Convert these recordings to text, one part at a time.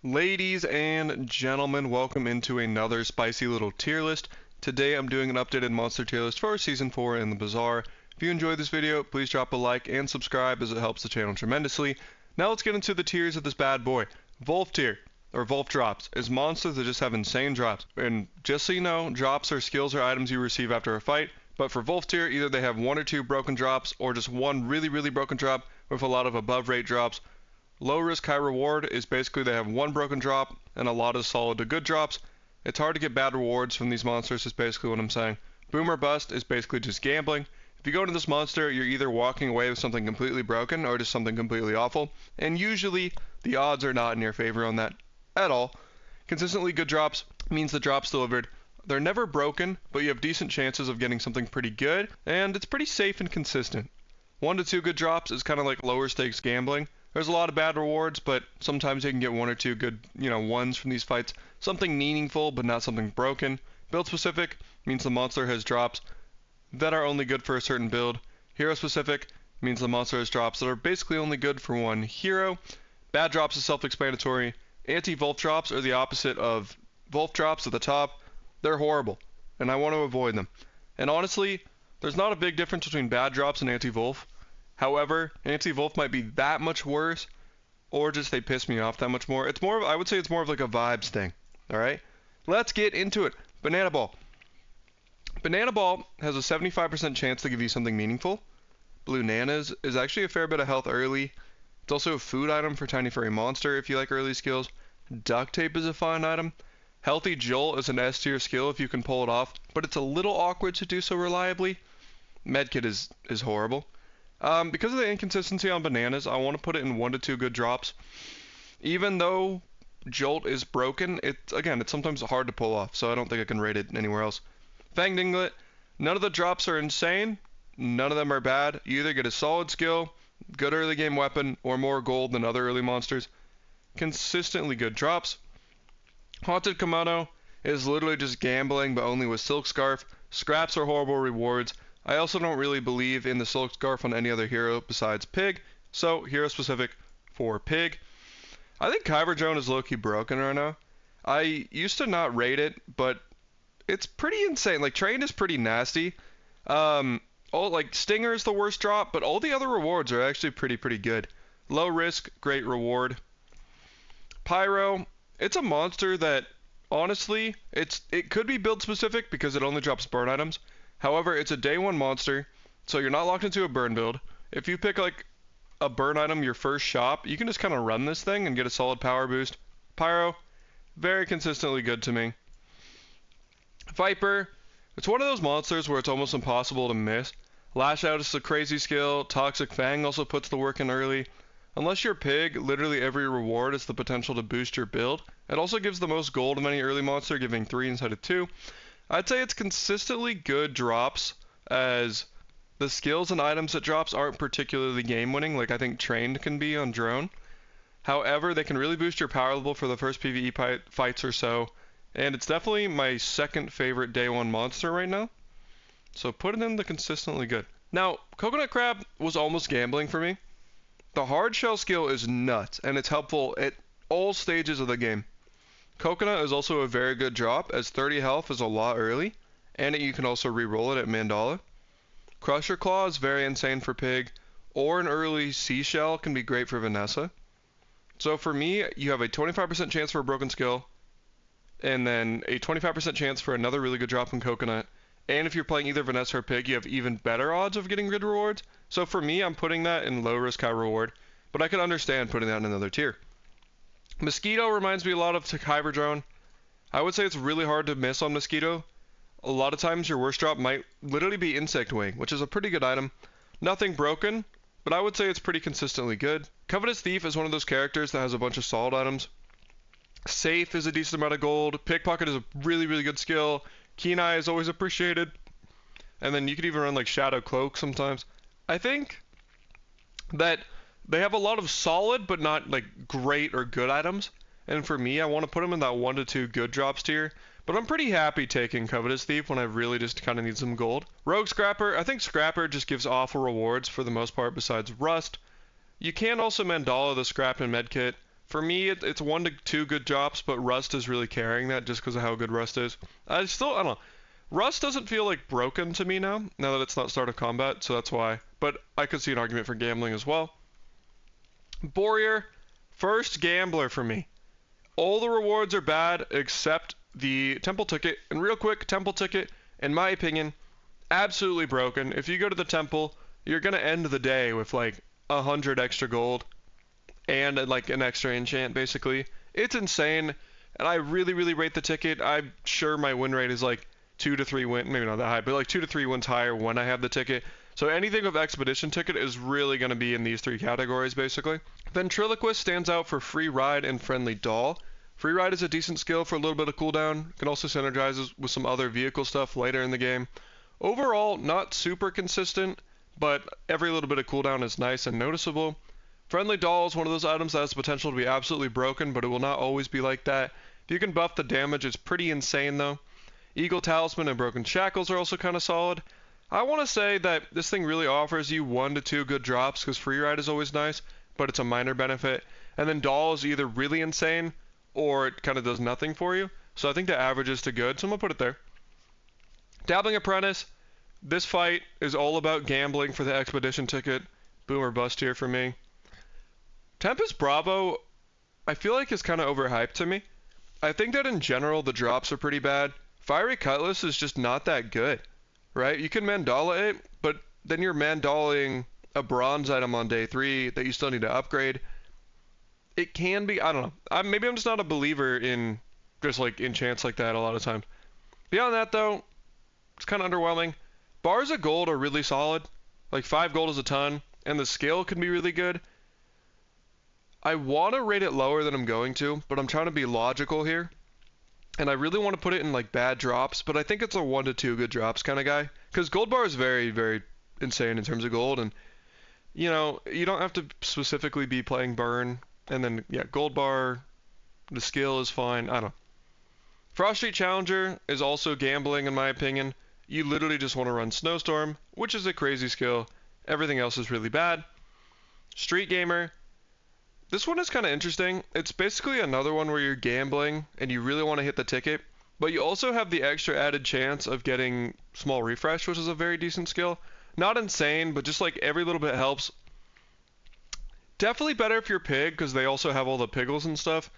Ladies and gentlemen, welcome into another spicy little tier list. Today I'm doing an updated monster tier list for Season 4 in the Bazaar. If you enjoyed this video, please drop a like and subscribe as it helps the channel tremendously. Now let's get into the tiers of this bad boy. Wolf tier, or Wolf drops, is monsters that just have insane drops. And just so you know, drops are skills or items you receive after a fight. But for Wolf tier, either they have one or two broken drops, or just one really broken drop with a lot of above rate drops. Low risk, high reward is basically they have one broken drop and a lot of solid to good drops. It's hard to get bad rewards from these monsters is basically what I'm saying. Boom or bust is basically just gambling. If you go into this monster, you're either walking away with something completely broken or just something completely awful. And usually, the odds are not in your favor on that at all. Consistently good drops means the drops delivered. They're never broken, but you have decent chances of getting something pretty good, and it's pretty safe and consistent. 1 to 2 good drops is kind of like lower stakes gambling. There's a lot of bad rewards, but sometimes you can get 1 or 2 good, ones from these fights. Something meaningful, but not something broken. Build specific means the monster has drops that are only good for a certain build. Hero specific means the monster has drops that are basically only good for one hero. Bad drops is self-explanatory. Anti-Wolf drops are the opposite of Wolf drops at the top. They're horrible, and I want to avoid them. And honestly, there's not a big difference between bad drops and anti-Wolf. However, anti-Wolf might be that much worse, or just they piss me off that much more. It's more of, I would say it's more of like a vibes thing, alright? Let's get into it. Banana Ball. Banana Ball has a 75% chance to give you something meaningful. Blue Nanas is actually a fair bit of health early. It's also a food item for Tiny Furry Monster if you like early skills. Duct Tape is a fine item. Healthy Jolt is an S tier skill if you can pull it off, but it's a little awkward to do so reliably. Medkit is horrible. Because of the inconsistency on bananas, I want to put it in 1 to 2 good drops. Even though Jolt is broken, it's sometimes hard to pull off, so I don't think I can rate it anywhere else. Fang Dinglet, none of the drops are insane, none of them are bad. You either get a solid skill, good early game weapon, or more gold than other early monsters. Consistently good drops. Haunted Komodo is literally just gambling, but only with Silk Scarf. Scraps are horrible rewards. I also don't really believe in the Silk Scarf on any other hero besides Pig, so hero specific for Pig. I think Kyber Drone is low-key broken right now. I used to not rate it, but it's pretty insane. Like, Trained is pretty nasty. Stinger is the worst drop, but all the other rewards are actually pretty good. Low risk, great reward. Pyro, it's a monster that, honestly, it could be build specific because it only drops burn items. However, it's a day 1 monster, so you're not locked into a burn build. If you pick like a burn item your first shop, you can just kind of run this thing and get a solid power boost. Pyro, very consistently good to me. Viper, it's one of those monsters where it's almost impossible to miss. Lash Out is a crazy skill. Toxic Fang also puts the work in early. Unless you're Pig, literally every reward has the potential to boost your build. It also gives the most gold of any early monster, giving 3 instead of 2. I'd say it's consistently good drops, as the skills and items it drops aren't particularly game-winning, like I think Trained can be on Drone. However, they can really boost your power level for the first PvE fights or so, and it's definitely my second favorite day 1 monster right now. So put it in the consistently good. Now, Coconut Crab was almost gambling for me. The hard shell skill is nuts, and it's helpful at all stages of the game. Coconut is also a very good drop, as 30 health is a lot early, and you can also re-roll it at Mandala. Crusher Claw is very insane for Pig, or an early Seashell can be great for Vanessa. So for me, you have a 25% chance for a broken skill, and then a 25% chance for another really good drop in Coconut, and if you're playing either Vanessa or Pig, you have even better odds of getting good rewards. So for me, I'm putting that in low risk, high reward, but I can understand putting that in another tier. Mosquito reminds me a lot of Kyber Drone. I would say it's really hard to miss on Mosquito. A lot of times your worst drop might literally be Insect Wing, which is a pretty good item. Nothing broken, but I would say it's pretty consistently good. Covetous Thief is one of those characters that has a bunch of solid items. Safe is a decent amount of gold. Pickpocket is a really good skill. Keen Eye is always appreciated. And then you could even run like Shadow Cloak sometimes. I think that they have a lot of solid but not like great or good items, and for me I want to put them in that 1 to 2 good drops tier, but I'm pretty happy taking Covetous Thief when I really just kind of need some gold. Rogue Scrapper, I think Scrapper just gives awful rewards for the most part besides Rust. You can also Mandala the Scrap and Medkit, For me, it's 1 to 2 good drops, but Rust is really carrying that just because of how good Rust is. I don't know. Rust doesn't feel like broken to me now that it's not start of combat, so that's why. But I could see an argument for gambling as well. Warrior, first gambler for me. All the rewards are bad except the temple ticket. And real quick, temple ticket, in my opinion, absolutely broken. If you go to the temple, you're going to end the day with like 100 extra gold and like an extra enchant, basically. It's insane, and I really, really rate the ticket. I'm sure my win rate is like 2 to 3 win, maybe not that high, but like 2 to 3 wins higher when I have the ticket. So anything with expedition ticket is really going to be in these 3 categories, basically. Ventriloquist stands out for free ride and friendly doll. Free ride is a decent skill for a little bit of cooldown. Can also synergize with some other vehicle stuff later in the game. Overall, not super consistent, but every little bit of cooldown is nice and noticeable. Friendly doll is one of those items that has potential to be absolutely broken, but it will not always be like that. If you can buff the damage, it's pretty insane though. Eagle Talisman and Broken Shackles are also kind of solid. I want to say that this thing really offers you 1 to 2 good drops because free ride is always nice, but it's a minor benefit. And then doll is either really insane or it kind of does nothing for you. So I think the average is to good, so I'm going to put it there. Dabbling Apprentice, this fight is all about gambling for the expedition ticket. Boom or bust here for me. Tempest Bravo, I feel like is kind of overhyped to me. I think that in general the drops are pretty bad. Fiery Cutlass is just not that good, right? You can Mandala it, but then you're Mandaling a bronze item on day 3 that you still need to upgrade. It can be, I don't know. Maybe I'm just not a believer in just like enchants like that a lot of times. Beyond that though, it's kind of underwhelming. Bars of gold are really solid. Like 5 gold is a ton, and the skill can be really good. I want to rate it lower than I'm going to, but I'm trying to be logical here. And I really want to put it in like bad drops, but I think it's a 1 to 2 good drops kind of guy. Because gold bar is very, very insane in terms of gold, and you know, you don't have to specifically be playing burn. And then, yeah, gold bar, the skill is fine. I don't know. Frost Street Challenger is also gambling in my opinion. You literally just want to run Snowstorm, which is a crazy skill. Everything else is really bad. Street Gamer. This one is kind of interesting. It's basically another one where you're gambling and you really want to hit the ticket, but you also have the extra added chance of getting small refresh, which is a very decent skill. Not insane, but just like every little bit helps. Definitely better if you're pig, because they also have all the piggles and stuff.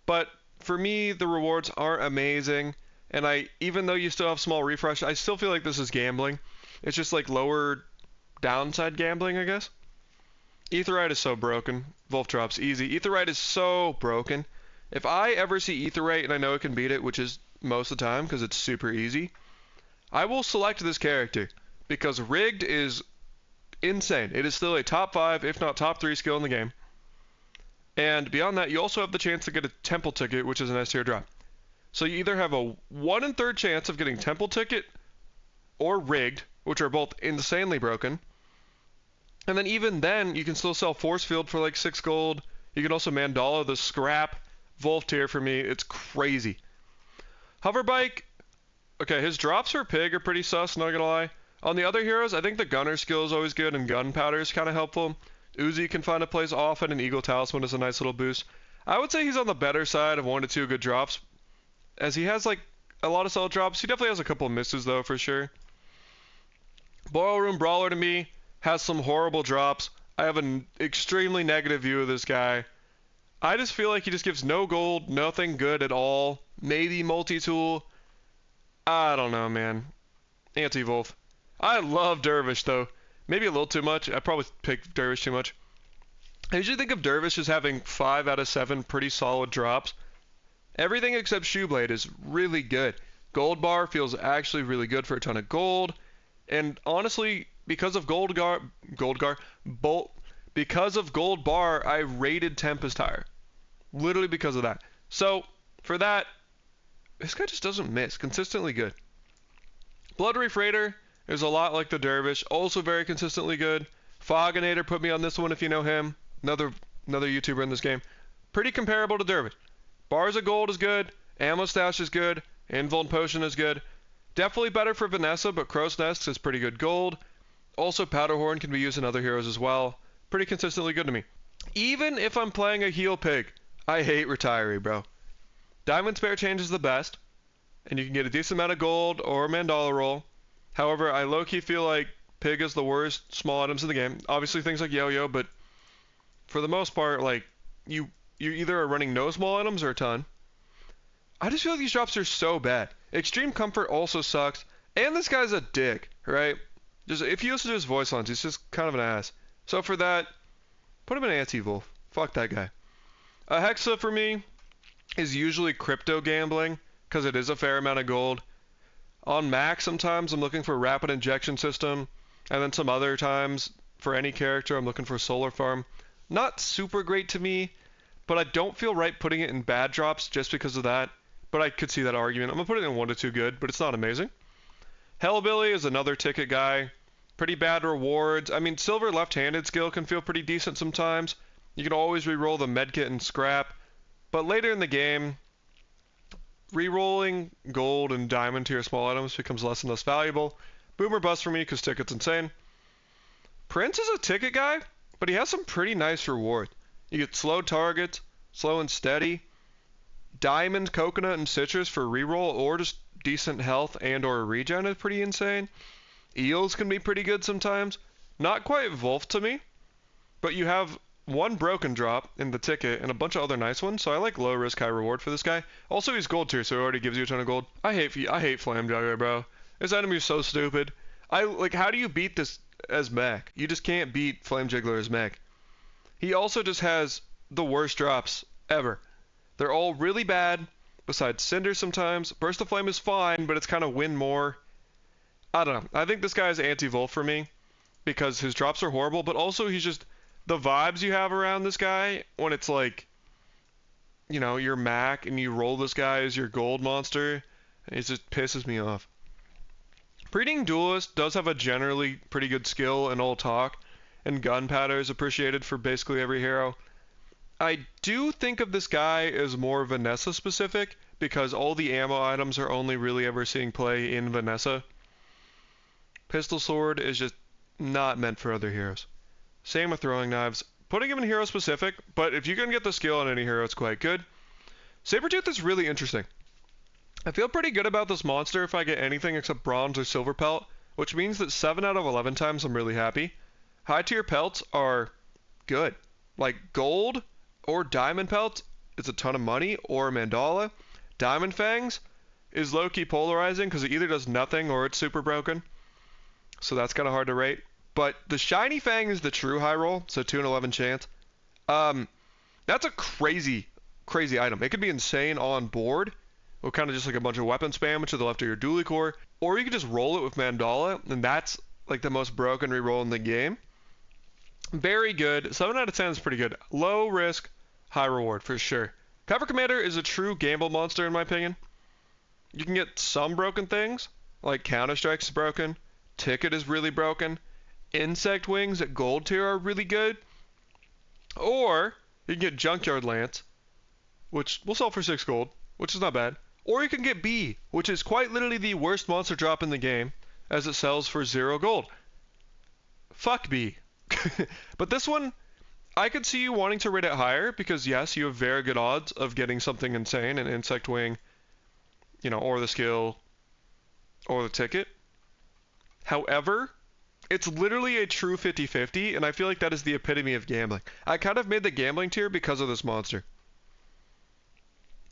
But for me, the rewards aren't amazing, and even though you still have small refresh, I still feel like this is gambling. It's just like lower downside gambling, I guess. Aetherite is so broken. Wolf drops easy. Aetherite is so broken. If I ever see Aetherite and I know it can beat it, which is most of the time because it's super easy, I will select this character because Rigged is insane. It is still a top 5, if not top 3 skill in the game. And beyond that, you also have the chance to get a temple ticket, which is an S tier drop. So you either have a 1 in 3 chance of getting temple ticket or Rigged, which are both insanely broken. And then even then, you can still sell Force Field for like 6 gold. You can also Mandala the scrap. Wolf tier for me, it's crazy. Hoverbike, okay, his drops for pig are pretty sus, not gonna lie. On the other heroes, I think the gunner skill is always good and gunpowder is kind of helpful. Uzi can find a place often and Eagle Talisman is a nice little boost. I would say he's on the better side of 1 to 2 good drops, as he has like a lot of solid drops. He definitely has a couple of misses though, for sure. Boil Room Brawler to me has some horrible drops. I have an extremely negative view of this guy. I just feel like he just gives no gold, nothing good at all. Maybe multi-tool. I don't know, man. Anti-Wolf. I love Dervish, though. Maybe a little too much. I probably picked Dervish too much. I usually think of Dervish as having 5 out of 7 pretty solid drops. Everything except Shoeblade is really good. Gold bar feels actually really good for a ton of gold. And honestly, because of gold bar, I rated Tempest higher. Literally because of that. So, for that, this guy just doesn't miss. Consistently good. Blood Reef Raider is a lot like the Dervish. Also very consistently good. Foginator put me on this one if you know him. Another YouTuber in this game. Pretty comparable to Dervish. Bars of Gold is good. Ammo Stash is good. Invuln Potion is good. Definitely better for Vanessa, but Crow's Nest is pretty good gold. Also, Powderhorn can be used in other heroes as well. Pretty consistently good to me. Even if I'm playing a heal pig, I hate Retiree, bro. Diamond Spare Change is the best, and you can get a decent amount of gold or Mandala roll. However, I low-key feel like Pig is the worst small items in the game. Obviously things like Yo-Yo, but for the most part, like, you either are running no small items or a ton. I just feel like these drops are so bad. Extreme Comfort also sucks, and this guy's a dick, right? Just if you listen to his voice lines, he's just kind of an ass. So for that, put him in Anti-Wolf. Fuck that guy. A Hexa for me is usually crypto gambling, because it is a fair amount of gold. On max, sometimes I'm looking for Rapid Injection System, and then some other times, for any character, I'm looking for Solar Farm. Not super great to me, but I don't feel right putting it in bad drops just because of that. But I could see that argument. I'm going to put it in 1 to 2 good, but it's not amazing. Hellbilly is another ticket guy. Pretty bad rewards. I mean, Silver left-handed skill can feel pretty decent sometimes. You can always reroll the medkit and scrap. But later in the game, rerolling gold and diamond tier small items becomes less and less valuable. Boomer bust for me because ticket's insane. Prince is a ticket guy, but he has some pretty nice reward. You get slow targets, slow and steady, diamond, coconut, and citrus for reroll, or just decent health and or regen is pretty insane. Eels can be pretty good sometimes. Not quite Wolf to me, but you have one broken drop in the ticket and a bunch of other nice ones, so I like low risk, high reward for this guy. Also, he's gold tier, so he already gives you a ton of gold. I hate Flame Juggler, bro. This enemy is so stupid. How do you beat this as mech? You just can't beat Flame Juggler as mech. He also just has the worst drops ever. They're all really bad, besides Cinder sometimes. Burst of Flame is fine, but it's kind of win more. I don't know. I think this guy is anti-Wolf for me, because his drops are horrible, but also he's just... The vibes you have around this guy, when it's like, you know, you're Mac and you roll this guy as your gold monster, it just pisses me off. Breeding Duelist does have a generally pretty good skill and all talk, and Gunpowder is appreciated for basically every hero. I do think of this guy as more Vanessa specific, because all the ammo items are only really ever seeing play in Vanessa. Pistol Sword is just not meant for other heroes. Same with Throwing Knives. Putting him in hero specific, but if you can get the skill on any hero, it's quite good. Sabretooth is really interesting. I feel pretty good about this monster if I get anything except bronze or silver pelt, which means that 7 out of 11 times I'm really happy. High tier pelts are good. Like gold or diamond pelts is a ton of money, or Mandala. Diamond Fangs is low-key polarizing because it either does nothing or it's super broken. So that's kind of hard to rate. But the Shiny Fang is the true high roll, so 2 in 11 chance. That's a crazy, crazy item. It could be insane on board, or kind of just like a bunch of weapon spam to the left of your dually core, or you could just roll it with Mandala, and that's like the most broken reroll in the game. Very good. 7 out of 10 is pretty good. Low risk, high reward for sure. Cover Commander is a true gamble monster in my opinion. You can get some broken things, like Counter-Strike is broken, Ticket is really broken, Insect Wings at gold tier are really good. Or you can get Junkyard Lance, which will sell for 6 gold, which is not bad. Or you can get B, which is quite literally the worst monster drop in the game, as it sells for 0 gold. Fuck B. But this one, I could see you wanting to rate it higher, because yes, you have very good odds of getting something insane, an Insect Wing, you know, or the skill, or the ticket. However, it's literally a true 50-50, and I feel like that is the epitome of gambling. I kind of made the gambling tier because of this monster.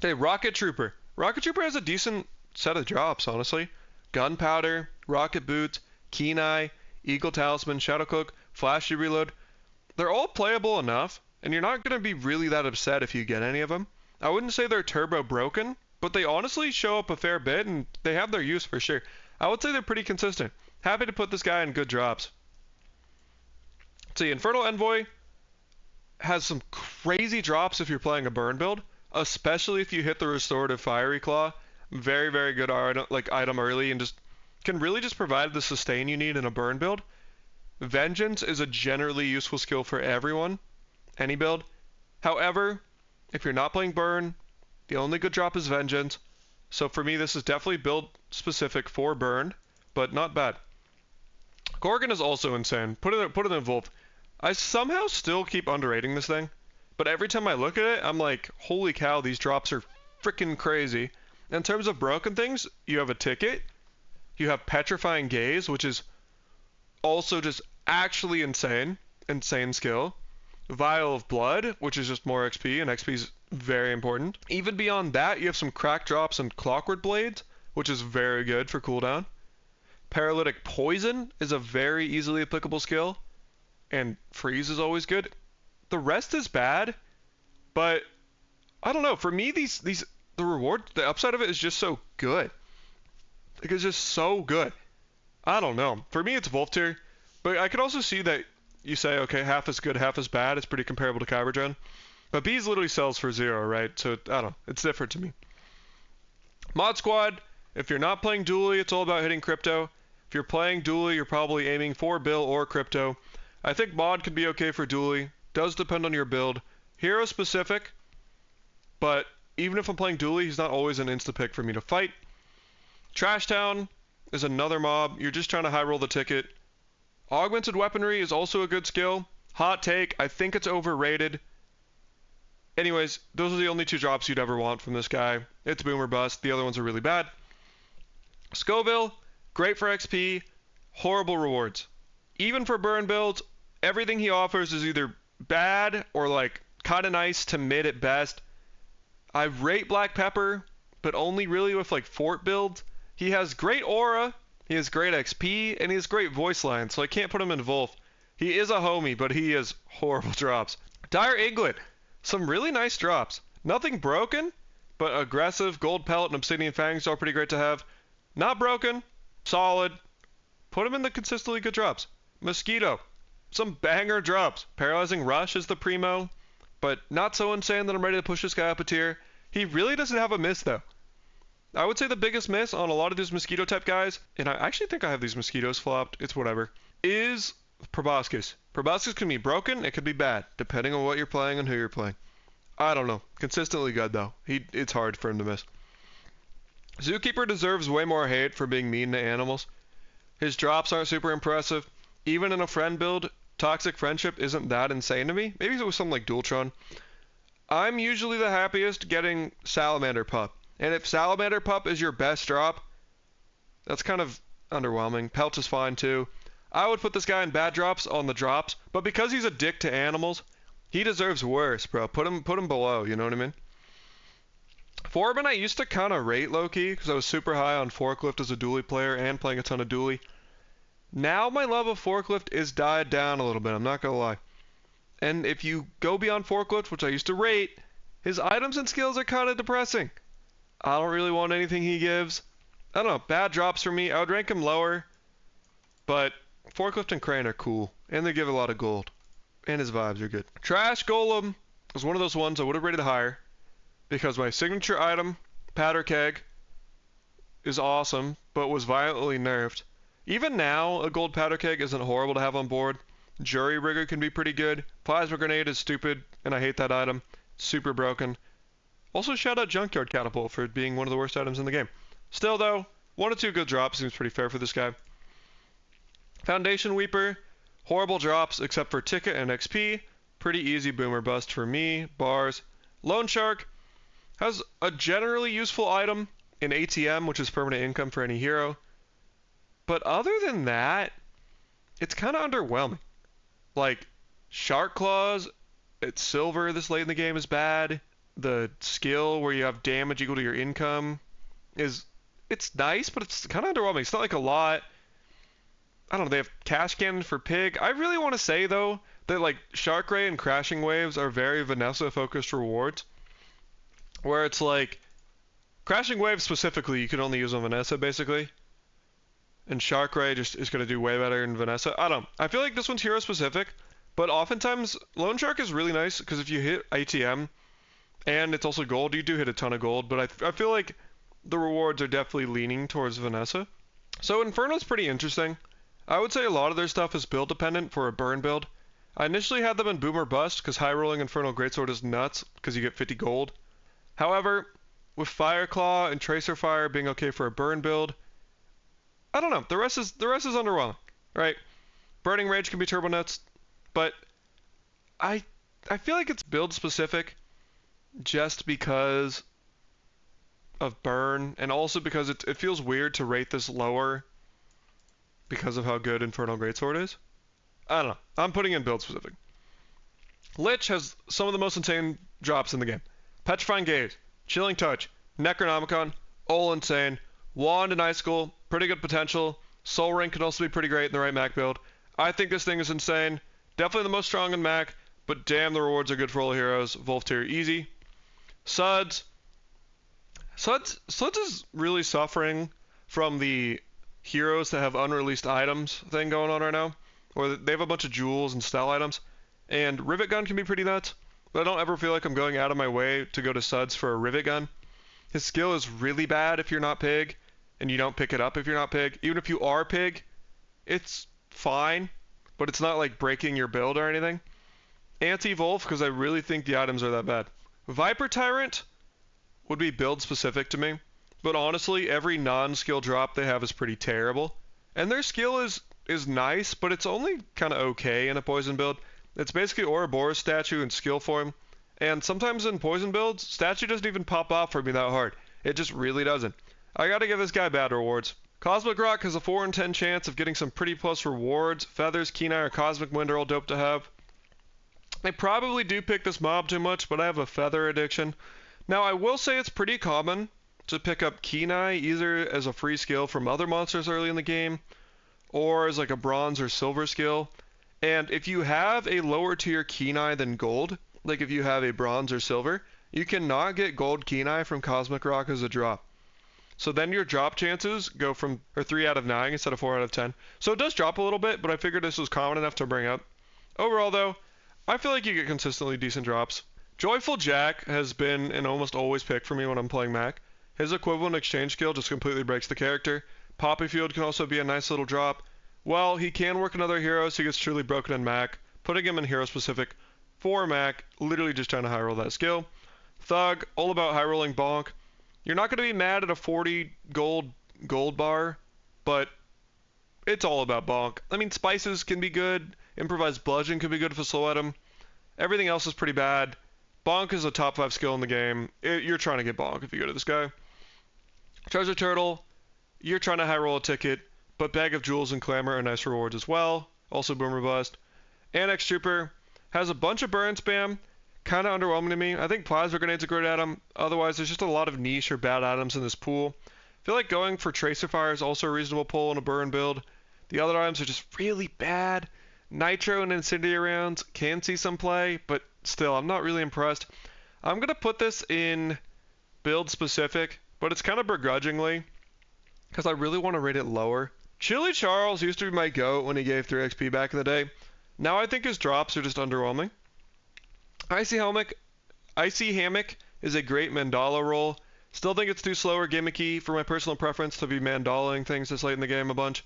Okay, Rocket Trooper. Rocket Trooper has a decent set of drops, honestly. Gunpowder, Rocket Boots, Keen Eye, Eagle Talisman, Shadow Cloak, Flashy Reload. They're all playable enough, and you're not going to be really that upset if you get any of them. I wouldn't say they're turbo broken, but they honestly show up a fair bit, and they have their use for sure. I would say they're pretty consistent. Happy to put this guy in good drops. See, Infernal Envoy has some crazy drops if you're playing a burn build, especially if you hit the Restorative Fiery Claw. Very, very good item early, and just can really just provide the sustain you need in a burn build. Vengeance is a generally useful skill for everyone, any build. However, if you're not playing burn, the only good drop is Vengeance. So for me, this is definitely build specific for burn, but not bad. Gorgon is also insane. Put it in Wolf. I somehow still keep underrating this thing, but every time I look at it, I'm like, holy cow, these drops are freaking crazy. In terms of broken things, you have a ticket, you have Petrifying Gaze, which is also just actually insane skill. Vial of Blood, which is just more XP, and XP is very important. Even beyond that, you have some crack drops and Clockwork Blades, which is very good for cooldown. Paralytic Poison is a very easily applicable skill, and Freeze is always good. The rest is bad, but I don't know. For me, the reward, the upside of it is just so good. Like, it's just so good. I don't know. For me, it's Wolf tier, but I could also see that you say, okay, half as good, half as bad. It's pretty comparable to Kybergen. But Bees literally sells for 0, right? So, I don't know. It's different to me. Mod Squad, if you're not playing dually, it's all about hitting crypto. If you're playing dually, you're probably aiming for Bill or crypto. I think mod could be okay for dually. Does depend on your build. Hero specific, but even if I'm playing dually, he's not always an insta-pick for me to fight. Trash Town is another mob. You're just trying to high roll the ticket. Augmented Weaponry is also a good skill. Hot take, I think it's overrated. Anyways, those are the only 2 drops you'd ever want from this guy. It's boom or bust. The other ones are really bad. Scoville, great for XP, horrible rewards. Even for burn builds, everything he offers is either bad or like kind of nice to mid at best. I rate Black Pepper, but only really with like fort builds. He has great aura, he has great XP, and he has great voice lines, so I can't put him in Wolf. He is a homie, but he has horrible drops. Dire Iglet, some really nice drops. Nothing broken, but aggressive, Gold Pellet, and Obsidian Fangs are pretty great to have. Not broken, solid. Put him in the consistently good drops. Mosquito, some banger drops. Paralyzing Rush is the primo, but not so insane that I'm ready to push this guy up a tier. He really doesn't have a miss, though. I would say the biggest miss on a lot of these mosquito type guys, and I actually think I have these mosquitoes flopped, it's whatever, is Proboscis. Proboscis can be broken, it could be bad, depending on what you're playing and who you're playing. I don't know. Consistently good, though. It's hard for him to miss. Zookeeper deserves way more hate for being mean to animals. His drops aren't super impressive. Even in a friend build, Toxic Friendship isn't that insane to me. Maybe it was something like Dualtron. I'm usually the happiest getting Salamander Pup. And if Salamander Pup is your best drop, that's kind of underwhelming. Pelt is fine too. I would put this guy in bad drops on the drops, but because he's a dick to animals, he deserves worse, bro. Put him below, you know what I mean? Foreman I used to kind of rate low-key, because I was super high on Forklift as a dually player and playing a ton of dually. Now my love of Forklift is died down a little bit, I'm not gonna lie. And if you go beyond Forklift, which I used to rate, his items and skills are kind of depressing. I don't really want anything he gives. I don't know, bad drops for me. I would rank him lower, but Forklift and Crane are cool, and they give a lot of gold, and his vibes are good. Trash Golem was one of those ones I would have rated higher, because my signature item, Powder Keg, is awesome, but was violently nerfed. Even now, a gold Powder Keg isn't horrible to have on board. Jury Rigger can be pretty good. Plasma Grenade is stupid, and I hate that item. Super broken. Also, shout out Junkyard Catapult for being one of the worst items in the game. Still, though, 1 or 2 good drops seems pretty fair for this guy. Foundation Weeper, horrible drops except for Ticket and XP. Pretty easy boomer bust for me. Bars. Loan Shark has a generally useful item in ATM, which is permanent income for any hero. But other than that, it's kind of underwhelming. Like, Shark Claws at Silver this late in the game is bad. The skill where you have damage equal to your income it's nice, but it's kind of underwhelming. It's not like a lot. I don't know, they have Cash Cannon for Pig. I really want to say, though, that like Shark Ray and Crashing Waves are very Vanessa-focused rewards. Where it's like, Crashing Waves specifically, you can only use on Vanessa, basically. And Shark Ray just is going to do way better in Vanessa. I don't know. I feel like this one's hero-specific, but oftentimes, Loan Shark is really nice, because if you hit ATM, and it's also gold, you do hit a ton of gold, but I feel like the rewards are definitely leaning towards Vanessa. So Inferno's pretty interesting. I would say a lot of their stuff is build dependent for a burn build. I initially had them in Boom or Bust, because high rolling Infernal Greatsword is nuts, because you get 50 gold. However, with Fireclaw and Tracer Fire being okay for a burn build, I don't know, the rest is underwhelming, right? Burning Rage can be turbo nuts, but I I feel like it's build specific just because of burn, and also because it feels weird to rate this lower because of how good Infernal Greatsword is. I don't know. I'm putting in build specific. Lich has some of the most insane drops in the game. Petrifying Gaze, Chilling Touch, Necronomicon, all insane. Wand and Icicle, pretty good potential. Soul Ring can also be pretty great in the right Mac build. I think this thing is insane. Definitely the most strong in Mac, but damn, the rewards are good for all the heroes. Wolf tier easy. Suds. Suds is really suffering from the heroes that have unreleased items thing going on right now. Or they have a bunch of jewels and style items. And Rivet Gun can be pretty nuts, but I don't ever feel like I'm going out of my way to go to Suds for a Rivet Gun. His skill is really bad if you're not Pig, and you don't pick it up if you're not Pig. Even if you are Pig, it's fine, but it's not like breaking your build or anything. Anti-Wolf, because I really think the items are that bad. Viper Tyrant would be build specific to me, but honestly, every non-skill drop they have is pretty terrible. And their skill is nice, but it's only kind of okay in a poison build. It's basically Ouroboros statue in skill form, and sometimes in poison builds, statue doesn't even pop off for me that hard. It just really doesn't. I gotta give this guy bad rewards. Cosmic Rock has a 4 in 10 chance of getting some pretty plus rewards. Feathers, Keen Eye, or Cosmic Wind are all dope to have. I probably do pick this mob too much, but I have a feather addiction. Now, I will say it's pretty common to pick up Keen Eye either as a free skill from other monsters early in the game, or as like a bronze or silver skill. And if you have a lower tier Keen Eye than gold, like if you have a bronze or silver, you cannot get gold Keen Eye from Cosmic Rock as a drop. So then your drop chances go from 3 out of 9 instead of 4 out of 10. So it does drop a little bit, but I figured this was common enough to bring up. Overall though, I feel like you get consistently decent drops. Joyful Jack has been an almost always pick for me when I'm playing Mac. His equivalent exchange skill just completely breaks the character. Poppy Field can also be a nice little drop. Well, he can work in other heroes, he gets truly broken in Mac. Putting him in hero specific for Mac, literally just trying to high roll that skill. Thug, all about high rolling bonk. You're not going to be mad at a 40 gold bar, but it's all about bonk. I mean, spices can be good, improvised bludgeon can be good for slow item. Everything else is pretty bad. Bonk is a top 5 skill in the game. You're trying to get bonk if you go to this guy. Treasure Turtle, you're trying to high roll a ticket, but Bag of Jewels and Clamor are nice rewards as well. Also Boomer Bust. Annex Trooper has a bunch of burn spam. Kind of underwhelming to me. I think Plasma Grenade's a great item. Otherwise, there's just a lot of niche or bad items in this pool. I feel like going for Tracer Fire is also a reasonable pull in a burn build. The other items are just really bad. Nitro and Incendiary rounds can see some play, but still, I'm not really impressed. I'm going to put this in build specific, but it's kind of begrudgingly, because I really want to rate it lower. Chili Charles used to be my GOAT when he gave 3 XP back in the day. Now I think his drops are just underwhelming. Icy Hammock is a great Mandala roll. Still think it's too slow or gimmicky for my personal preference to be Mandalaing things this late in the game a bunch.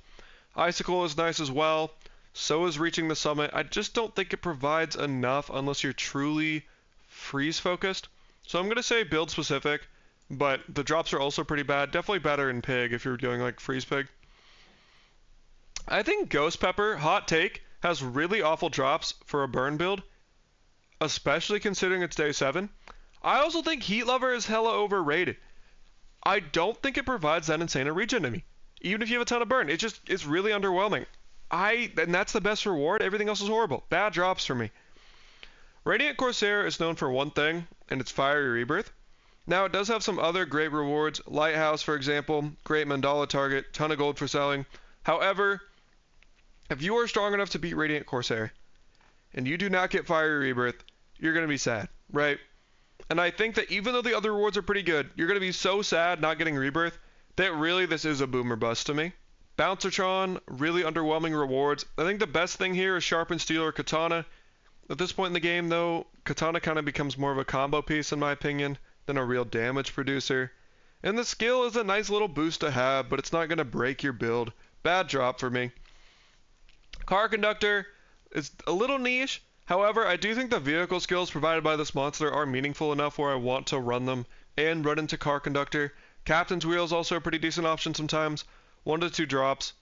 Icicle is nice as well. So is Reaching the Summit. I just don't think it provides enough unless you're truly freeze focused. So I'm going to say build specific, but the drops are also pretty bad. Definitely better in Pig if you're going like freeze Pig. I think Ghost Pepper, hot take, has really awful drops for a burn build, especially considering it's day 7. I also think Heat Lover is hella overrated. I don't think it provides that insane a regen to me. Even if you have a ton of burn, it's really underwhelming. And that's the best reward. Everything else is horrible. Bad drops for me. Radiant Corsair is known for one thing, and it's Fiery Rebirth. Now, it does have some other great rewards. Lighthouse, for example, great Mandala target, ton of gold for selling. However, if you are strong enough to beat Radiant Corsair, and you do not get Fiery Rebirth, you're going to be sad, right? And I think that even though the other rewards are pretty good, you're going to be so sad not getting Rebirth that really this is a boomer bust to me. Bouncertron, really underwhelming rewards. I think the best thing here is Sharpened Steel or Katana. At this point in the game, though, Katana kind of becomes more of a combo piece, in my opinion, than a real damage producer. And the skill is a nice little boost to have, but it's not going to break your build. Bad drop for me. Car Conductor is a little niche. However, I do think the vehicle skills provided by this monster are meaningful enough where I want to run them and run into Car Conductor. Captain's Wheel is also a pretty decent option sometimes. 1 to 2 drops.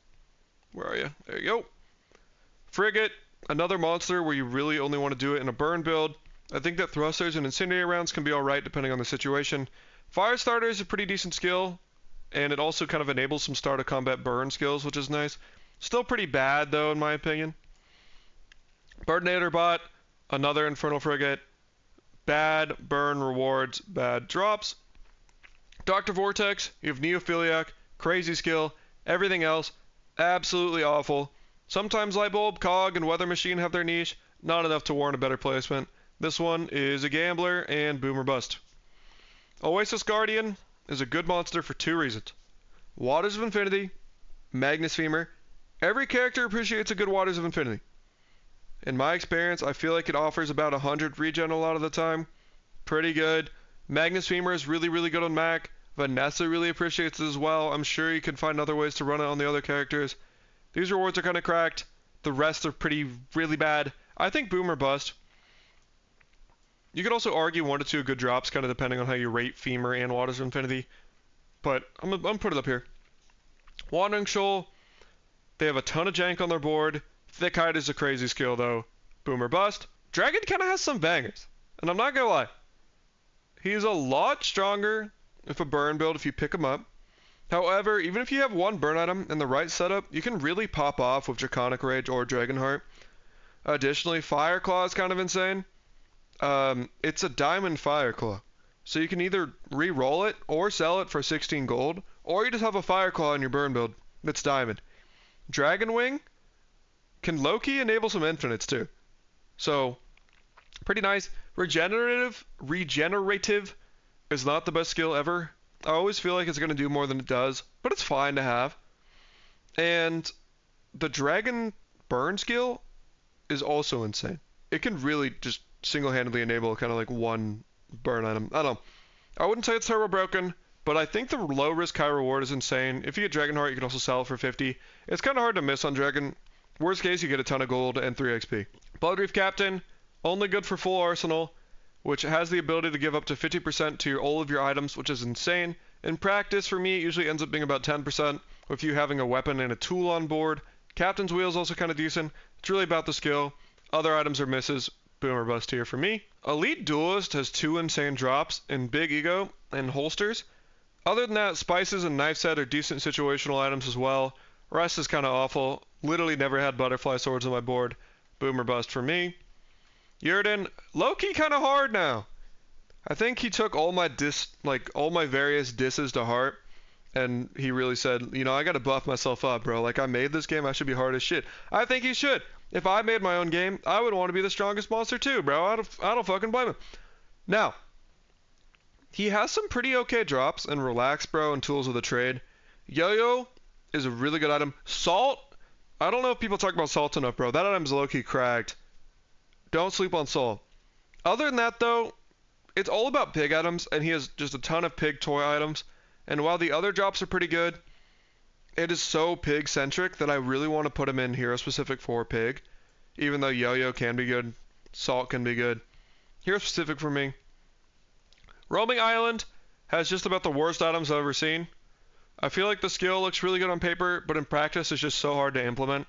Where are you? There you go. Frigate, another monster where you really only want to do it in a burn build. I think that thrusters and incendiary rounds can be alright depending on the situation. Firestarter is a pretty decent skill, and it also kind of enables some start of combat burn skills, which is nice. Still pretty bad though, in my opinion. Burdinator bot, another Infernal Frigate. Bad burn rewards, bad drops. Dr. Vortex, you have Neophiliac, crazy skill. Everything else, absolutely awful. Sometimes Lightbulb, Cog, and Weather Machine have their niche, not enough to warrant a better placement. This one is a Gambler and Boomer Bust. Oasis Guardian is a good monster for 2 reasons. Waters of Infinity, Magnus Femur. Every character appreciates a good Waters of Infinity. In my experience, I feel like it offers about 100 regen a lot of the time. Pretty good. Magnus Femur is really, really good on Mac. Vanessa really appreciates it as well. I'm sure you can find other ways to run it on the other characters. These rewards are kind of cracked. The rest are really bad. I think Boomer Bust. You could also argue 1 to 2 good drops, kind of depending on how you rate Femur and Waters of Infinity. But I'm put it up here. Wandering Shoal. They have a ton of jank on their board. Thick Hide is a crazy skill though. Boomer Bust. Dragon kind of has some bangers. And I'm not gonna lie. He's a lot stronger if a burn build if you pick him up. However, even if you have 1 burn item in the right setup, you can really pop off with Draconic Rage or Dragonheart. Additionally, Fireclaw is kind of insane. It's a Diamond Fireclaw. So you can either re-roll it or sell it for 16 gold, or you just have a Fireclaw in your burn build that's Diamond. Dragon Wing can low-key enable some infinites too. So, pretty nice. Regenerative is not the best skill ever. I always feel like it's going to do more than it does, but it's fine to have. And the Dragon Burn skill is also insane. It can really just single-handedly enable kind of like 1 burn item. I don't know. I wouldn't say it's turbo broken, but I think the low-risk, high-reward is insane. If you get Dragonheart, you can also sell it for 50. It's kind of hard to miss on Dragon. Worst case, you get a ton of gold and 3 XP. Bloodreef Captain, only good for full arsenal, which has the ability to give up to 50% to all of your items, which is insane. In practice, for me, it usually ends up being about 10%, with you having a weapon and a tool on board. Captain's Wheel is also kind of decent. It's really about the skill. Other items are misses. Boomer Bust here for me. Elite Duelist has 2 insane drops in Big Ego and Holsters. Other than that, Spices and Knife Set are decent situational items as well. Rest is kind of awful. Literally never had Butterfly Swords on my board. Boomer Bust for me. Yurden, low-key kind of hard now. I think he took all my various disses to heart, and he really said, you know, I gotta buff myself up, bro. Like, I made this game, I should be hard as shit. I think he should. If I made my own game, I would want to be the strongest monster too, bro. I don't fucking blame him. Now, he has some pretty okay drops in Relax, bro, and Tools of the Trade. Yo-Yo is a really good item. Salt, I don't know if people talk about Salt enough, bro. That item's low-key cracked. Don't sleep on Salt. Other than that, though, it's all about pig items, and he has just a ton of pig toy items. And while the other drops are pretty good, it is so pig-centric that I really want to put him in hero-specific for pig. Even though Yo-Yo can be good, Salt can be good. Hero-specific for me. Roaming Island has just about the worst items I've ever seen. I feel like the skill looks really good on paper, but in practice it's just so hard to implement.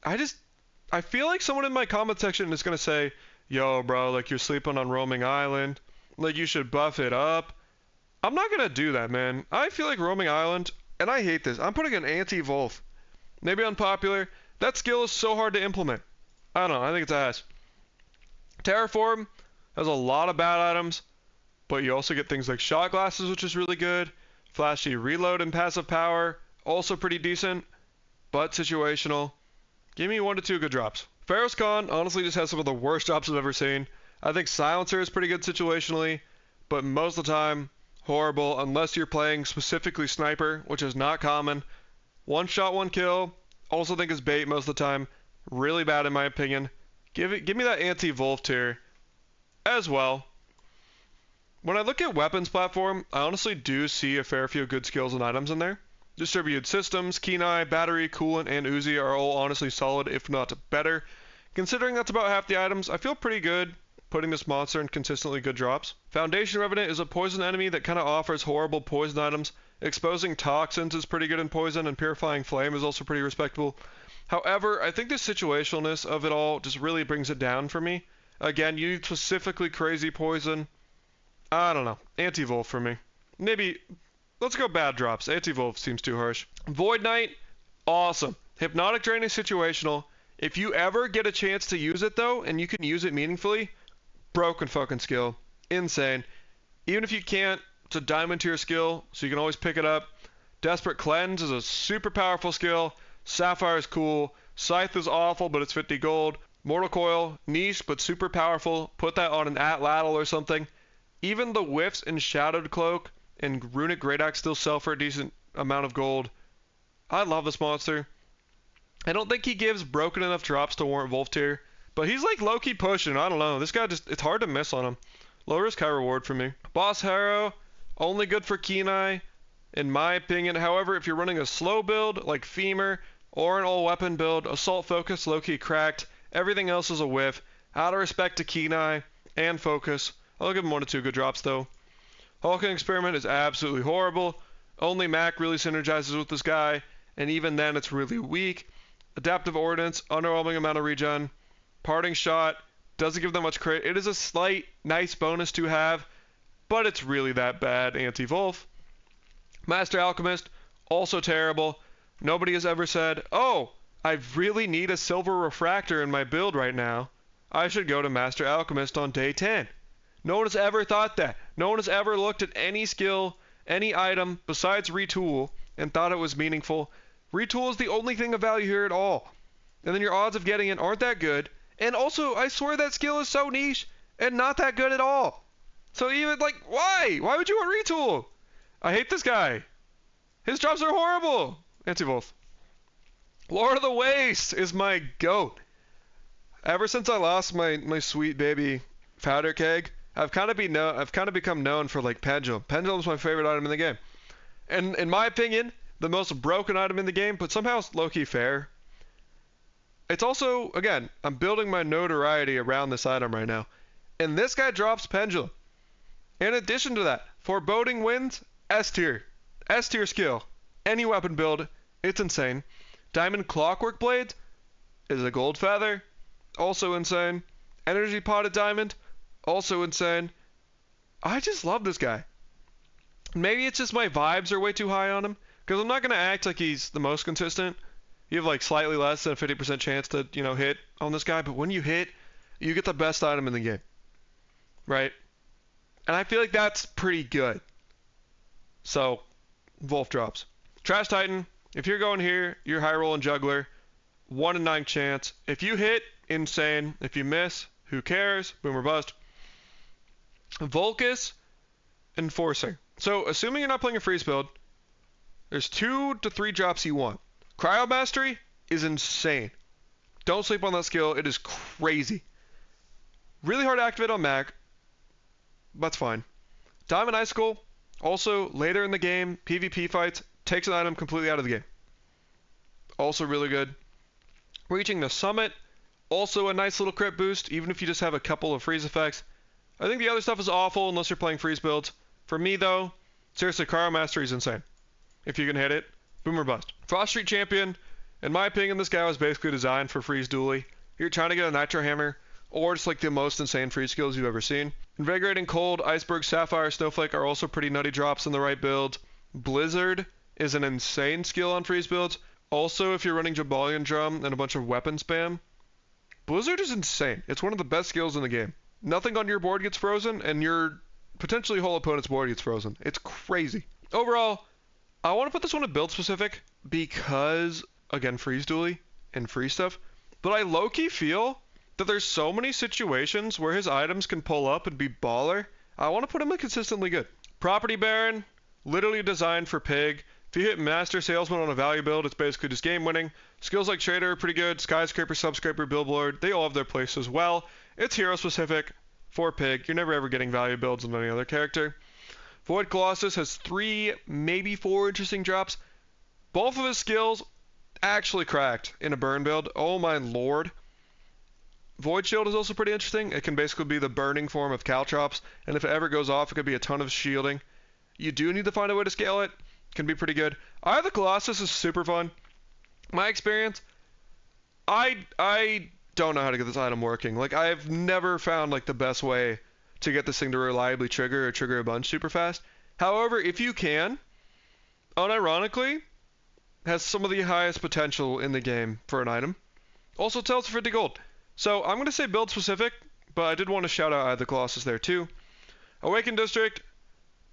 I feel like someone in my comment section is going to say, yo, bro, like, you're sleeping on Roaming Island. Like, you should buff it up. I'm not going to do that, man. I feel like Roaming Island, and I hate this, I'm putting an anti-Wolf. Maybe unpopular. That skill is so hard to implement. I don't know. I think it's ass. Terraform has a lot of bad items, but you also get things like Shot Glasses, which is really good. Flashy Reload and Passive Power, also pretty decent, but situational. Give me 1 to 2 good drops. Pharaoh's Con honestly just has some of the worst drops I've ever seen. I think Silencer is pretty good situationally, but most of the time, horrible unless you're playing specifically Sniper, which is not common. 1 shot, 1 kill. Also think is bait most of the time. Really bad in my opinion. Give me that anti-Wolf tier as well. When I look at weapons platform, I honestly do see a fair few good skills and items in there. Distributed Systems, Kenai, Battery, Coolant, and Uzi are all honestly solid, if not better. Considering that's about half the items, I feel pretty good putting this monster in consistently good drops. Foundation Revenant is a poison enemy that kind of offers horrible poison items. Exposing Toxins is pretty good in poison, and Purifying Flame is also pretty respectable. However, I think the situationalness of it all just really brings it down for me. Again, you need specifically crazy poison. I don't know. Anti-Wolf for me. Maybe, let's go bad drops. Anti-Wolf seems too harsh. Void Knight, awesome. Hypnotic Draining situational. If you ever get a chance to use it though, and you can use it meaningfully, broken fucking skill. Insane. Even if you can't, it's a diamond tier skill, so you can always pick it up. Desperate Cleanse is a super powerful skill. Sapphire is cool. Scythe is awful, but it's 50 gold. Mortal Coil, niche, but super powerful. Put that on an Atlatl or something. Even the Whiffs and Shadowed Cloak and Runic Great Axe still sell for a decent amount of gold. I love this monster. I don't think he gives broken enough drops to warrant Wolf tier, but he's like low-key pushing. I don't know. This guy just, it's hard to miss on him. Low risk, high reward for me. Boss Harrow, only good for Kenai, in my opinion. However, if you're running a slow build like Femur or an all-weapon build, Assault Focus, low-key cracked. Everything else is a whiff. Out of respect to Kenai and Focus, I'll give him 1 to 2 good drops though. Hulking Experiment is absolutely horrible. Only Mac really synergizes with this guy, and even then it's really weak. Adaptive Ordnance, underwhelming amount of regen. Parting Shot, doesn't give them much credit. It is a slight, nice bonus to have, but it's really that bad. Anti-Wolf. Master Alchemist, also terrible. Nobody has ever said, oh, I really need a Silver Refractor in my build right now. I should go to Master Alchemist on day 10. No one has ever thought that. No one has ever looked at any skill, any item besides Retool and thought it was meaningful. Retool is the only thing of value here at all. And then your odds of getting it aren't that good. And also, I swear that skill is so niche and not that good at all. So even, like, why? Why would you want Retool? I hate this guy. His drops are horrible. Anti-Wolf. Lord of the Waste is my goat. Ever since I lost my sweet baby powder keg, I've kind of become known for like Pendulum. Pendulum's my favorite item in the game. And in my opinion, the most broken item in the game, but somehow it's low-key fair. It's also, again, I'm building my notoriety around this item right now. And this guy drops Pendulum. In addition to that, Foreboding Winds, S tier. S tier skill. Any weapon build, it's insane. Diamond Clockwork Blade is a gold feather, also insane. Energy Potted Diamond, also insane. I just love this guy. Maybe it's just my vibes are way too high on him, because I'm not going to act like he's the most consistent. You have like slightly less than a 50% chance to, hit on this guy, but when you hit, you get the best item in the game. Right? And I feel like that's pretty good. So, Wolf drops. Trash Titan, if you're going here, you're high rolling juggler. 1 in 9 chance. If you hit, insane. If you miss, who cares? Boom or bust. Volcus, Enforcer. So, assuming you're not playing a freeze build, there's 2 to 3 drops you want. Cryo Mastery is insane. Don't sleep on that skill. It is crazy. Really hard to activate on Mac. That's fine. Diamond Icicle, also later in the game, PvP fights, takes an item completely out of the game. Also really good. Reaching the Summit, also a nice little crit boost, even if you just have a couple of freeze effects. I think the other stuff is awful unless you're playing freeze builds. For me though, seriously, Cryo Mastery is insane. If you can hit it, boom or bust. Frost Street Champion, in my opinion, this guy was basically designed for freeze dually. You're trying to get a Nitro Hammer, or just like the most insane freeze skills you've ever seen. Invigorating Cold, Iceberg, Sapphire, Snowflake are also pretty nutty drops in the right build. Blizzard is an insane skill on freeze builds. Also, if you're running Jabalion Drum and a bunch of weapon spam, Blizzard is insane. It's one of the best skills in the game. Nothing on your board gets frozen, and your potentially whole opponent's board gets frozen. It's crazy. Overall, I want to put this one at build specific because, again, freeze dually and free stuff, but I low-key feel that there's so many situations where his items can pull up and be baller. I want to put him in consistently good. Property Baron, literally designed for Pig. If you hit Master Salesman on a value build, it's basically just game winning. Skills like Trader are pretty good. Skyscraper, Subscraper, Billboard, they all have their place as well. It's hero specific for Pig. You're never ever getting value builds on any other character. Void Colossus has 3, maybe 4 interesting drops. Both of his skills actually cracked in a burn build. Oh my lord. Void Shield is also pretty interesting. It can basically be the burning form of Caltrops, and if it ever goes off, it could be a ton of shielding. You do need to find a way to scale it. Can be pretty good. Eye of the Colossus is super fun. My experience, I don't know how to get this item working. Like, I've never found like the best way to get this thing to reliably trigger or trigger a bunch super fast. However, if you can, unironically, has some of the highest potential in the game for an item. Also tells for 50 gold. So I'm going to say build specific, but I did want to shout out Eye of the Colossus there too. Awakened District,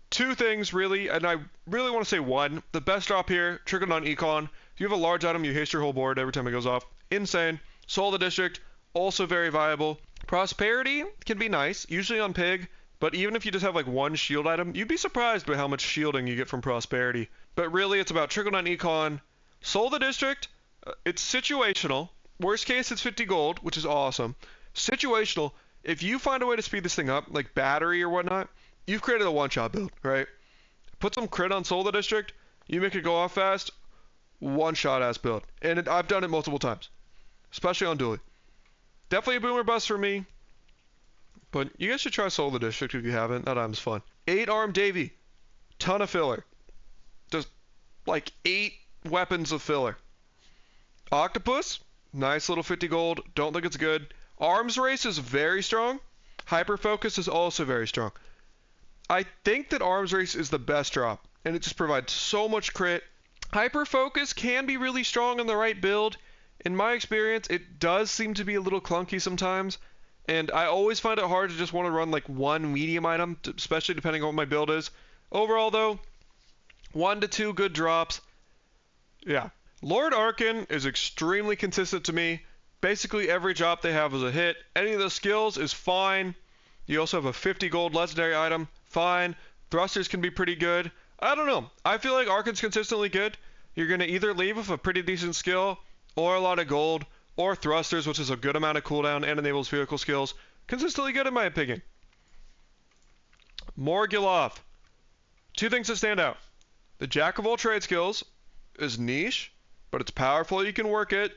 two things really, and I really want to say one. The best drop here, triggered on Econ. If you have a large item, you haste your whole board every time it goes off. Insane. Soul of the District, also very viable. Prosperity can be nice, usually on Pig, but even if you just have like one shield item, you'd be surprised by how much shielding you get from Prosperity. But really, it's about triggered on Econ. Soul of the District, it's situational. Worst case, it's 50 gold, which is awesome. Situational, if you find a way to speed this thing up, like battery or whatnot, you've created a one-shot build, right? Put some crit on Soul of the District, you make it go off fast, one-shot ass build. And I've done it multiple times, especially on Dually. Definitely a boomer bust for me, but you guys should try Soul of the District if you haven't. That item's fun. 8-arm Davy, ton of filler. Just like 8 weapons of filler. Octopus, nice little 50 gold. Don't think it's good. Arms Race is very strong. Hyper Focus is also very strong. I think that Arms Race is the best drop, and it just provides so much crit. Hyper Focus can be really strong in the right build. In my experience, it does seem to be a little clunky sometimes, and I always find it hard to just want to run like one medium item, especially depending on what my build is. Overall though, 1 to 2 good drops. Yeah. Lord Arkan is extremely consistent to me. Basically every drop they have is a hit. Any of the skills is fine. You also have a 50 gold legendary item. Fine. Thrusters can be pretty good. I don't know. I feel like Arkan's consistently good. You're going to either leave with a pretty decent skill, or a lot of gold, or thrusters, which is a good amount of cooldown and enables vehicle skills. Consistently good in my opinion. Morgulov. Two things that stand out. The Jack of all trade skills is niche, but it's powerful, you can work it.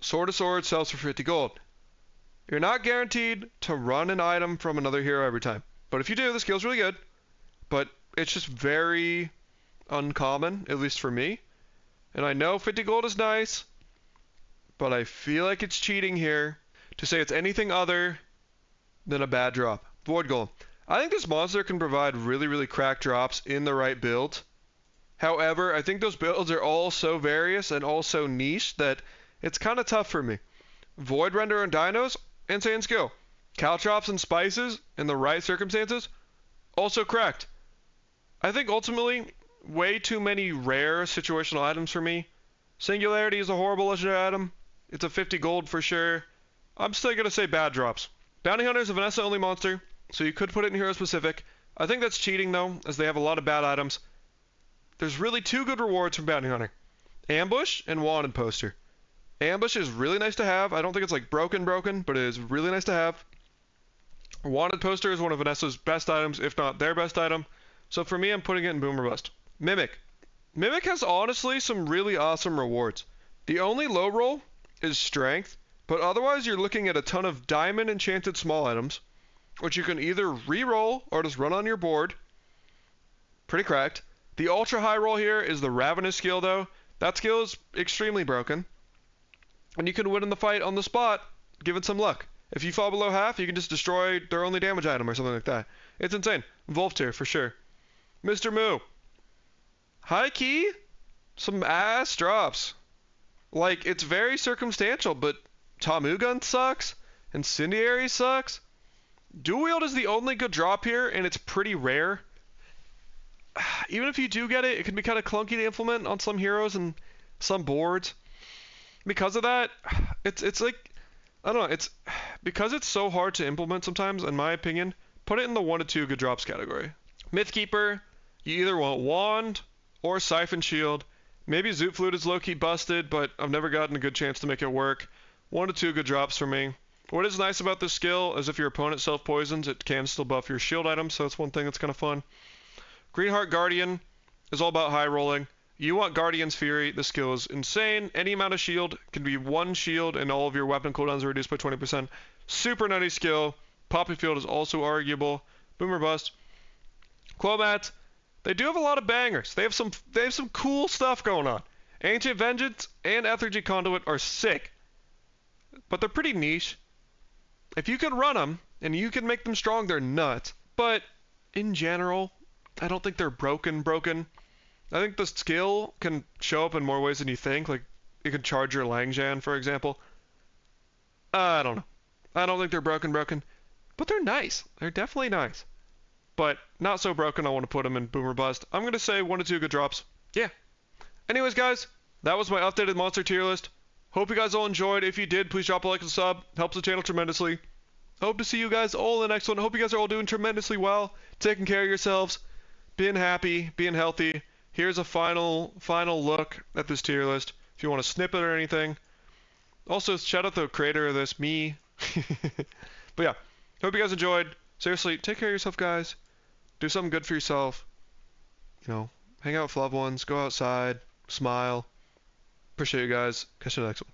Sword of Sword sells for 50 gold. You're not guaranteed to run an item from another hero every time. But if you do, the skill's really good. But it's just very uncommon, at least for me. And I know 50 gold is nice, but I feel like it's cheating here to say it's anything other than a bad drop. Void Golem. I think this monster can provide really, really cracked drops in the right build. However, I think those builds are all so various and all so niche that it's kind of tough for me. Void Render and Dinos, insane skill. Caltrops and Spices, in the right circumstances, also cracked. I think ultimately, way too many rare situational items for me. Singularity is a horrible legendary item. It's a 50 gold for sure. I'm still going to say bad drops. Bounty Hunter is a Vanessa only monster, so you could put it in hero specific. I think that's cheating though, as they have a lot of bad items. There's really two good rewards from Bounty Hunter. Ambush and Wanted Poster. Ambush is really nice to have. I don't think it's like broken, but it is really nice to have. Wanted Poster is one of Vanessa's best items, if not their best item. So for me, I'm putting it in Boom or Bust. Mimic. Mimic has honestly some really awesome rewards. The only low roll is Strength, but otherwise you're looking at a ton of Diamond Enchanted small items, which you can either re-roll or just run on your board. Pretty cracked. The ultra high roll here is the Ravenous skill though. That skill is extremely broken. And you can win in the fight on the spot, given some luck. If you fall below half, you can just destroy their only damage item or something like that. It's insane. Wolf tier for sure. Mr. Moo. High key, some ass drops. Like, it's very circumstantial, but Tamu Gun sucks. Incendiary sucks. Dual Wield is the only good drop here, and it's pretty rare. Even if you do get it, it can be kind of clunky to implement on some heroes and some boards. Because of that, it's like, I don't know, it's because it's so hard to implement sometimes, in my opinion, put it in the 1 to 2 good drops category. Mythkeeper, you either want Wand or Siphon Shield. Maybe Zoot Flute is low-key busted, but I've never gotten a good chance to make it work. 1 to 2 good drops for me. What is nice about this skill is if your opponent self-poisons, it can still buff your shield items, so that's one thing that's kind of fun. Greenheart Guardian is all about high rolling. You want Guardian's Fury. This skill is insane. Any amount of shield can be 1 shield, and all of your weapon cooldowns are reduced by 20%. Super nutty skill. Poppy Field is also arguable. Boomer Bust. Quomat. They do have a lot of bangers. They have some cool stuff going on. Ancient Vengeance and Ethergy Conduit are sick. but they're pretty niche. If you can run them and you can make them strong, they're nuts. But in general, I don't think they're broken. I think the skill can show up in more ways than you think. Like, you can charge your Langjan, for example. I don't know. I don't think they're broken, but they're nice. They're definitely nice. But not so broken I want to put them in Boomer Bust. I'm going to say 1 to 2 good drops. Yeah. Anyways, guys, that was my updated monster tier list. Hope you guys all enjoyed. If you did, please drop a like and sub. Helps the channel tremendously. Hope to see you guys all in the next one. Hope you guys are all doing tremendously well, taking care of yourselves, being happy, being healthy. Here's a final look at this tier list. If you want to snip it or anything. Also, shout out the creator of this, me. But yeah, hope you guys enjoyed. Seriously, take care of yourself, guys. Do something good for yourself. You know, hang out with loved ones, go outside, smile. Appreciate you guys. Catch you in the next one.